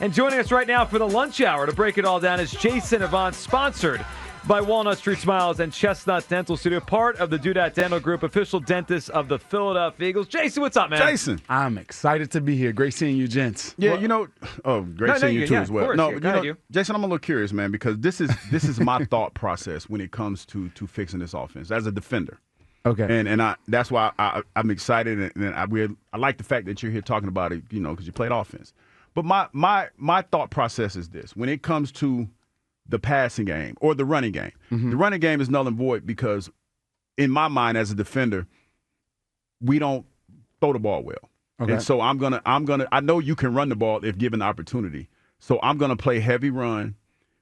And joining us right now for the lunch hour to break it all down is Jason Avant, sponsored by Walnut Street Smiles and Chestnut Dental Studio, part of the Do That Dental Group, official dentist of the Philadelphia Eagles. Jason, what's up, man? Jason. I'm excited to be here. Great seeing you, gents. Yeah, great seeing you too as well. Course, no, yeah, Jason, I'm a little curious, man, because this is my thought process when it comes to fixing this offense as a defender. Okay. And that's why I'm excited, and I like the fact that you're here talking about it, because you played offense. But my thought process is this: when it comes to the passing game or the running game, the running game is null and void because, in my mind, as a defender, we don't throw the ball well. Okay. And so I know you can run the ball if given the opportunity. So I'm gonna play heavy run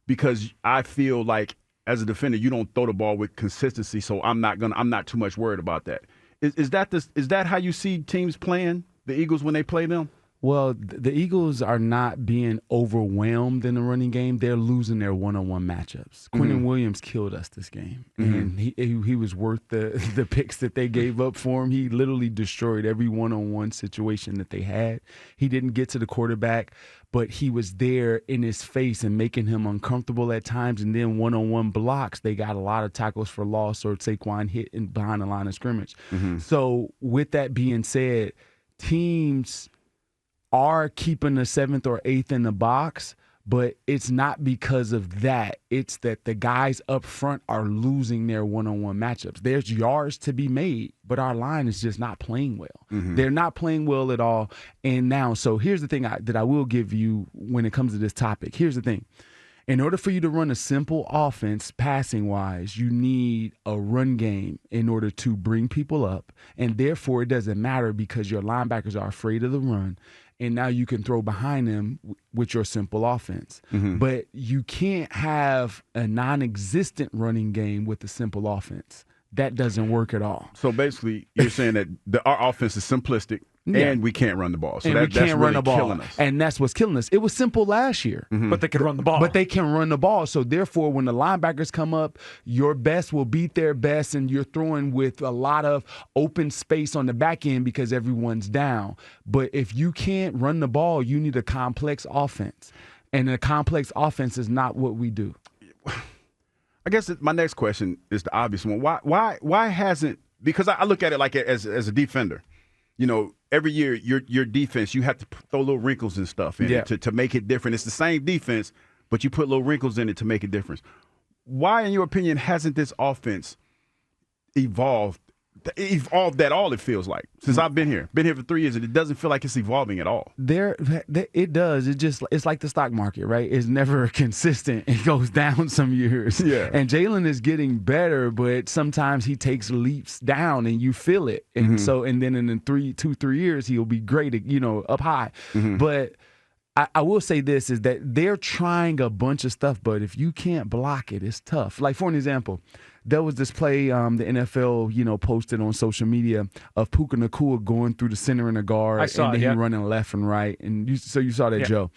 because I feel like as a defender you don't throw the ball with consistency. So I'm not too much worried about that. Is that how you see teams playing the Eagles when they play them? Well, the Eagles are not being overwhelmed in the running game. They're losing their one-on-one matchups. Quinnen Williams killed us this game, and he was worth the picks that they gave up for him. He literally destroyed every one-on-one situation that they had. He didn't get to the quarterback, but he was there in his face and making him uncomfortable at times. And then one-on-one blocks, they got a lot of tackles for loss or Saquon hit behind the line of scrimmage. So with that being said, teams are keeping the 7th or 8th in the box, but it's not because of that. It's that the guys up front are losing their one-on-one matchups. There's yards to be made, but our line is just not playing well. They're not playing well at all. And now, so here's the thing that I will give you when it comes to this topic. Here's the thing. In order for you to run a simple offense, passing-wise, you need a run game in order to bring people up, and therefore it doesn't matter because your linebackers are afraid of the run, and now you can throw behind them with your simple offense. But you can't have a non-existent running game with a simple offense. That doesn't work at all. So basically, you're saying that our offense is simplistic. Yeah. And we can't run the ball. So that's really run the ball. Killing us. And that's what's killing us. It was simple last year. But they can run the ball. But they can run the ball. So therefore, when the linebackers come up, your best will beat their best, and you're throwing with a lot of open space on the back end because everyone's down. But if you can't run the ball, you need a complex offense. And a complex offense is not what we do. I guess my next question is the obvious one. Why hasn't – because I look at it like as a defender. Every year your defense, you have to throw little wrinkles and stuff in it to make it different. It's the same defense, but you put little wrinkles in it to make a difference. Why, in your opinion, hasn't this offense evolved at all, it feels like, since I've been here for 3 years, and it doesn't feel like it's evolving at all? It does. It's like the stock market, right? It's never consistent. It goes down some years. Yeah. And Jalen is getting better, but sometimes he takes leaps down and you feel it. And and then in 3 years, he'll be great, up high. But I will say this, is that they're trying a bunch of stuff, but if you can't block it, it's tough. Like, for an example, there was this play the NFL, posted on social media of Puka Nacua going through the center and the guard. I saw and then he running left and right. And you saw that, Joe.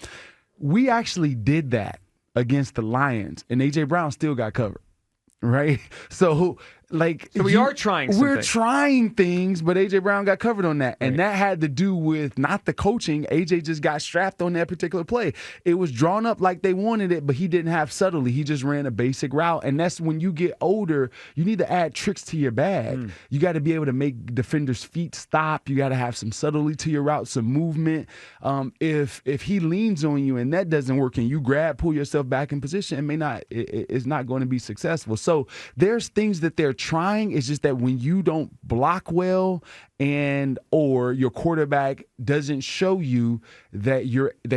We actually did that against the Lions, and A.J. Brown still got covered, right? So we are trying some We're things. trying things, but A.J. Brown got covered on that. And that had to do with not the coaching. A.J. just got strapped on that particular play. It was drawn up like they wanted it, but he didn't have subtlety. He just ran a basic route. And that's when you get older, you need to add tricks to your bag. You got to be able to make defenders' feet stop. You got to have some subtlety to your route, some movement. If he leans on you and that doesn't work and you pull yourself back in position, it's not going to be successful. So there's things that they're trying. It's just that when you don't block well or your quarterback doesn't show you that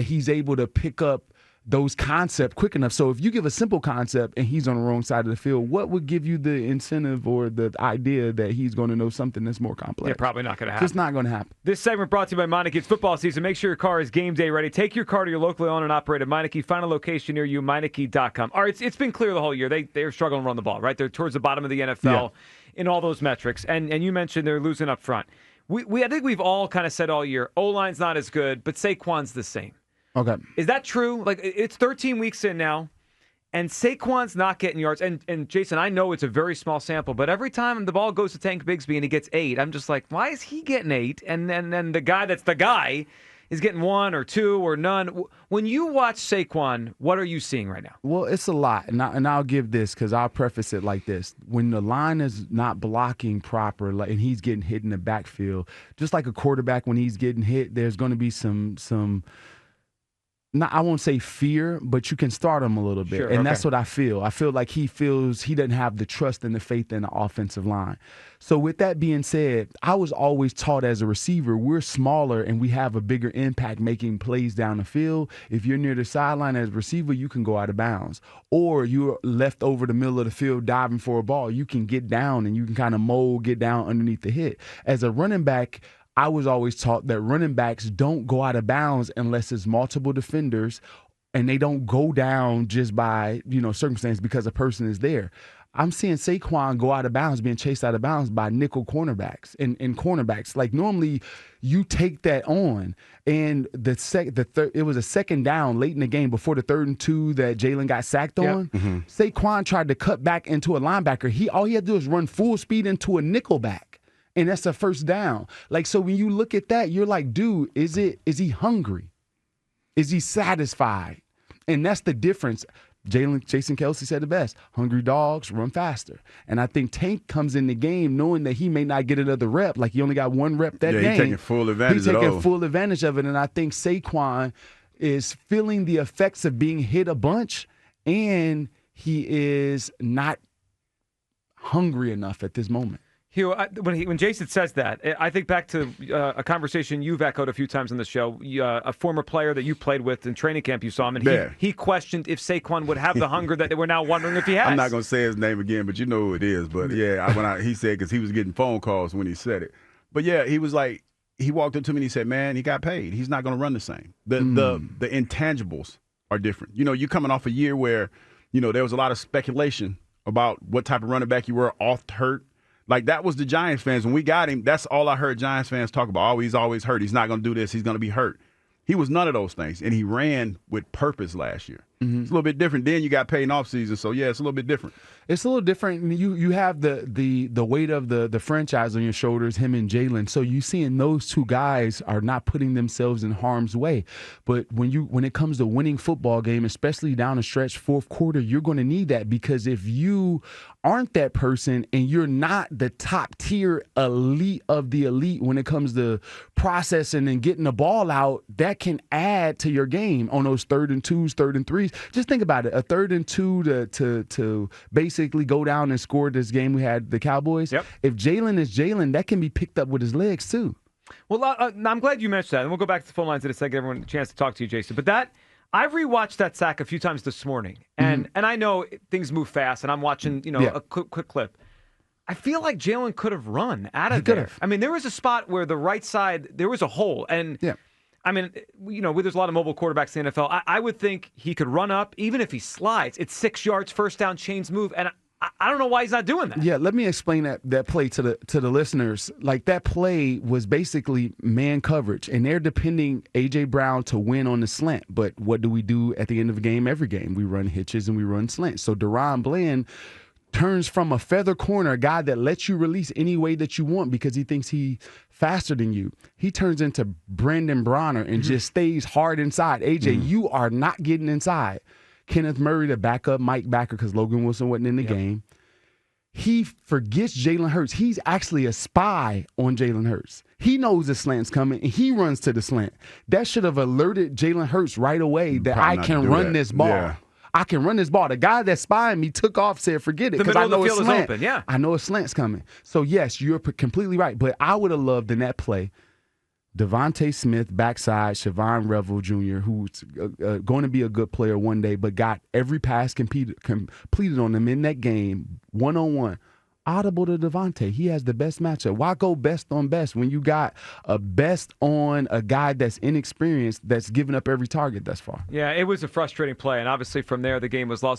he's able to pick up those concepts quick enough. So if you give a simple concept and he's on the wrong side of the field, what would give you the incentive or the idea that he's going to know something that's more complex? Yeah, probably not going to happen. It's not going to happen. This segment brought to you by Meineke. It's football season. Make sure your car is game day ready. Take your car to your locally owned and operated Meineke. Find a location near you, Meineke.com. All right, it's been clear the whole year. They're struggling to run the ball, right? They're towards the bottom of the NFL in all those metrics. And you mentioned they're losing up front. I think we've all kind of said all year, O-line's not as good, but Saquon's the same. Okay. Is that true? Like, it's 13 weeks in now, and Saquon's not getting yards. And Jason, I know it's a very small sample, but every time the ball goes to Tank Bigsby and he gets 8, I'm just like, why is he getting 8? And then the guy that's the guy is getting 1 or 2 or none. When you watch Saquon, what are you seeing right now? Well, it's a lot, and I'll give this because I'll preface it like this. When the line is not blocking proper and he's getting hit in the backfield, just like a quarterback when he's getting hit, there's going to be some I won't say fear, but you can start him a little bit. Sure, and that's what I feel. I feel like he feels he doesn't have the trust and the faith in the offensive line. So with that being said, I was always taught as a receiver, we're smaller and we have a bigger impact making plays down the field. If you're near the sideline as a receiver, you can go out of bounds. Or you're left over the middle of the field diving for a ball. You can get down and you can kind of get down underneath the hit. As a running back, I was always taught that running backs don't go out of bounds unless it's multiple defenders, and they don't go down just by, circumstance because a person is there. I'm seeing Saquon go out of bounds, being chased out of bounds by nickel cornerbacks and cornerbacks. Like normally you take that on, and it was a second down late in the game before the 3rd and 2 that Jalen got sacked on. Mm-hmm. Saquon tried to cut back into a linebacker. All he had to do is run full speed into a nickel back. And that's a first down. Like, so when you look at that, you're like, dude, is he hungry? Is he satisfied? And that's the difference. Jason Kelsey said it best. Hungry dogs run faster. And I think Tank comes in the game knowing that he may not get another rep. Like, he only got 1 rep that game. He's taking full advantage of it. He's taking full advantage of it. And I think Saquon is feeling the effects of being hit a bunch, and he is not hungry enough at this moment. Hugh, when Jason says that, I think back to a conversation you've echoed a few times on the show. A former player that you played with in training camp, you saw him, and he questioned if Saquon would have the hunger that we're now wondering if he has. I'm not going to say his name again, but you know who it is. But yeah, he said, because he was getting phone calls when he said it. But yeah, he was like, he walked up to me and he said, man, he got paid. He's not going to run the same. The intangibles are different. You're coming off a year where, there was a lot of speculation about what type of running back you were, off hurt. Like, that was the Giants fans. When we got him, that's all I heard Giants fans talk about. Oh, he's always hurt. He's not going to do this. He's going to be hurt. He was none of those things, and he ran with purpose last year. Mm-hmm. It's a little bit different. Then you got paid in offseason, so yeah, it's a little bit different. It's a little different. You have the weight of the franchise on your shoulders, him and Jalen. So you seeing those two guys are not putting themselves in harm's way. But when it comes to winning football game, especially down the stretch, fourth quarter, you're going to need that, because if you aren't that person and you're not the top tier elite of the elite when it comes to processing and getting the ball out, that can add to your game on those 3rd and 2s, 3rd and 3s. Just think about it. A 3rd and 2 to basically go down and score this game we had the Cowboys. Yep. If Jalen is Jalen, that can be picked up with his legs too. Well, I'm glad you mentioned that. And we'll go back to the phone lines in a second, give everyone a chance to talk to you, Jason. But I've rewatched that sack a few times this morning, and I know things move fast, and I'm watching a quick clip. I feel like Jalen could have run out of there. I mean, there was a spot where the right side, there was a hole, and I mean, there's a lot of mobile quarterbacks in the NFL. I would think he could run up, even if he slides. It's 6 yards, first down, chains move, and I don't know why he's not doing that. Yeah, let me explain that play to the listeners. Like, that play was basically man coverage, and they're depending A.J. Brown to win on the slant. But what do we do at the end of the game? Every game, we run hitches and we run slants. So Deron Bland turns from a feather corner, a guy that lets you release any way that you want because he thinks he's faster than you. He turns into Brandon Bronner and just stays hard inside. AJ, you are not getting inside. Kenneth Murray, the backup, Mike Backer, because Logan Wilson wasn't in the game. He forgets Jalen Hurts. He's actually a spy on Jalen Hurts. He knows the slant's coming, and he runs to the slant. That should have alerted Jalen Hurts right away that I can run this ball. Yeah. I can run this ball. The guy that spying me took off, said, forget it, because I know it's slant. Open, yeah. I know a slant's coming. So, yes, you're completely right. But I would have loved in that play Devontae Smith, backside, Siobhan Revel Jr., who's going to be a good player one day, but got every pass completed on him in that game, one-on-one. Audible to Devontae. He has the best matchup. Why go best on best when you got a best on a guy that's inexperienced that's given up every target thus far? Yeah, it was a frustrating play, and obviously from there the game was lost.